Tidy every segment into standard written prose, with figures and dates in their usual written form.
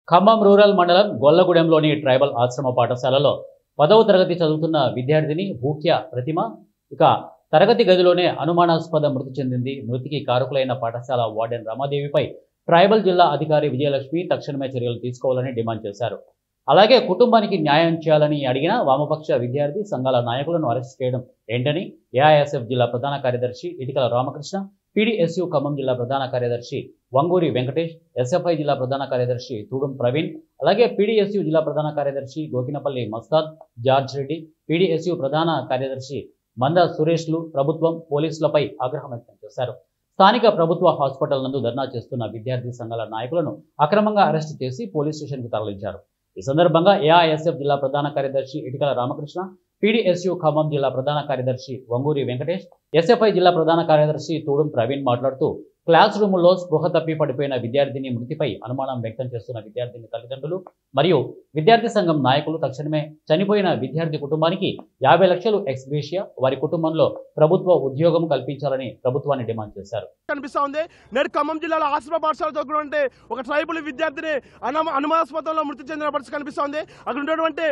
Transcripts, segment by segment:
Khammam rural మండలం గొల్లగూడెంలోని tribal ఆశ్రమ పాఠశాలలో 10వ తరగతి చదువుతున్న విద్యార్థిని భూక్య ప్రతిమ ఇక తరగతి గదిలోనే అనుమానాస్పద మృతి చెందింది. మృతికి కారకులైన పాఠశాల వార్డెన్ రమాదేవిపై ట్రైబల్ జిల్లా అధికారి విజయలక్ష్మి తక్షణమే చర్యలు తీసుకోవాలని డిమాండ్ చేశారు. అలాగే కుటుంబానికి న్యాయం చేయాలని అడిగిన వామపక్ష విద్యార్థి సంఘాల నాయకులను అరెస్ట్ చేయడం ఏంటని ఏఐఎస్ఎఫ్ జిల్లా ప్రధాన కార్యదర్శి ఇటికల రామకృష్ణ, పీడీఎస్యూ ఖమ్మం జిల్లా ప్రధాన కార్యదర్శి వంగూరి వెంకటేష్, ఎస్ఎఫ్ఐ జిల్లా ప్రధాన కార్యదర్శి తూడం ప్రవీణ్, అలాగే పీడీఎస్యూ జిల్లా ప్రధాన కార్యదర్శి గోకినపల్లి మస్తాద్, జార్జ్ రెడ్డి, పీడీఎస్యూ ప్రధాన కార్యదర్శి మంద సురేష్లు ప్రభుత్వం, పోలీసులపై ఆగ్రహం వ్యక్తం చేశారు. స్థానిక ప్రభుత్వ హాస్పిటల్ నందు ధర్నా చేస్తున్న విద్యార్థి సంఘాల నాయకులను అక్రమంగా అరెస్టు చేసి పోలీస్ స్టేషన్కు తరలించారు. ఈ సందర్భంగా ఏఐఎస్ఎఫ్ జిల్లా ప్రధాన కార్యదర్శి ఇటికల రామకృష్ణ, పీడీఎస్యూ ఖమ్మం జిల్లా ప్రధాన కార్యదర్శి వంగూరి వెంకటేష్, ఎస్ఎఫ్ఐ జిల్లా ప్రధాన కార్యదర్శి తూడం ప్రవీణ్ మాట్లాడుతూ క్లాస్ రూముల్లో స్పృహ తప్పి పడిపోయిన విద్యార్థిని మృతిపై అనుమానం వ్యక్తం చేస్తున్న విద్యార్థిని తల్లిదండ్రులు మరియు విద్యార్థి సంఘం నాయకులు తక్షణమే చనిపోయిన విద్యార్థి కుటుంబానికి 50 లక్షలు ఎక్స్ గ్రేషియా, వారి కుటుంబంలో ప్రభుత్వ ఉద్యోగం కల్పించాలని ప్రభుత్వాన్ని డిమాండ్ చేశారు. కనిపిస్తా ఉంది. నేడు ఖమ్మం జిల్లాలో ఆశ్రమ పాఠశాల చదువుకుంటే ఒక ట్రైబల్ విద్యార్థిని అనుమానాస్పదంలో మృతి చెందిన పరిస్థితి కనిపిస్తా ఉంది. అక్కడ ఉన్నటువంటి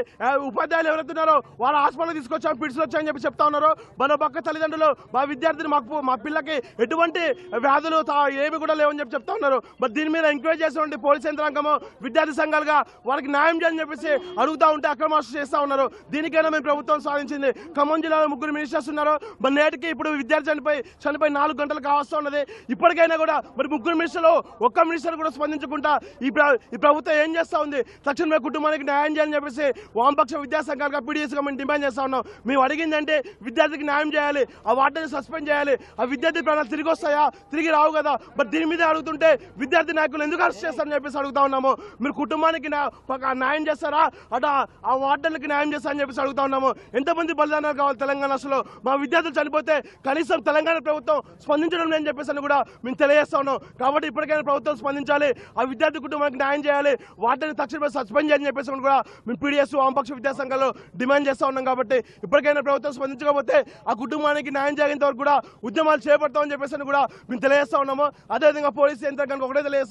ఉపాధ్యాయులు ఎవరైతున్నారో వాళ్ళ హాస్పిటల్ తీసుకొచ్చాం, పిడిసి వచ్చాయని చెప్పి చెప్తా ఉన్నారు. మన పక్క తల్లిదండ్రులు మా విద్యార్థిని మా పిల్లకి ఎటువంటి వ్యాధులు ఏమి కూడా లేవని చెప్పి చెప్తా ఉన్నారు. మరి దీని మీద ఎంక్వైరీ చేసినటువంటి పోలీస్ యంత్రాంగము విద్యార్థి సంఘాలుగా వాళ్ళకి న్యాయం చేయాలని చెప్పేసి అడుగుతా ఉంటే అక్రమార్షణ చేస్తా ఉన్నారు. దీనికైనా మేము ప్రభుత్వం సాధించింది. ఖమ్మం జిల్లాలో 3 మినిస్టర్స్ ఉన్నారు. మరి నేటికి ఇప్పుడు విద్యార్థి చనిపోయి 4 గంటలు కావస్తూ ఉన్నది. ఇప్పటికైనా కూడా మరి 3 మినిస్టర్లు ఒక్క మినిస్టర్ కూడా స్పందించకుండా ఈ ప్రభుత్వం ఏం చేస్తా ఉంది? తక్షణమే కుటుంబానికి న్యాయం చేయాలని చెప్పేసి వామపక్ష విద్యా సంఘాలుగా పీడీఎస్గా మేము డిమాండ్ చేస్తా ఉన్నాం. మేము అడిగిందంటే విద్యార్థికి న్యాయం చేయాలి, ఆ వార్డెన్ని సస్పెండ్ చేయాలి. ఆ విద్యార్థి ప్రాణాలు తిరిగి వస్తాయా? తిరిగి రావు కదా. బట్ దీని మీద అడుగుతుంటే విద్యార్థి నాయకులు ఎందుకు అరెస్ట్ చేస్తారని చెప్పేసి అడుగుతా ఉన్నాము. మీరు కుటుంబానికి న్యాయం చేస్తారా, అటు ఆ వార్డెన్లకి న్యాయం చేస్తారని చెప్పేసి అడుగుతా ఉన్నాము. ఎంతమంది బలిదానాలు కావాలి తెలంగాణ? అసలు మా విద్యార్థులు చనిపోతే కనీసం తెలంగాణ ప్రభుత్వం స్పందించడం లేని చెప్పేసి అని కూడా మేము తెలియజేస్తా ఉన్నాం. కాబట్టి ఇప్పటికైనా ప్రభుత్వం స్పందించాలి, ఆ విద్యార్థి కుటుంబానికి న్యాయం చేయాలి, వార్డెన్ని తక్షణమే సస్పెండ్ చేయాలని చెప్పేసి కూడా మేము పీడీఎస్ వామపక్ష విద్యా సంఘాలు డిమాండ్ చేస్తా ఉన్నాం. కాబట్టి ఇప్పటికైనా ప్రభుత్వం స్పందించకపోతే ఆ కుటుంబానికి న్యాయం చేసేంత వరకు కూడా ఉద్యమాలు చేపడతామని చెప్పేసి కూడా మేము తెలియజేస్తా ఉన్నాము. అదేవిధంగా పోలీసు యంత్రాంగానికి ఒకటే తెలియజేస్తాం.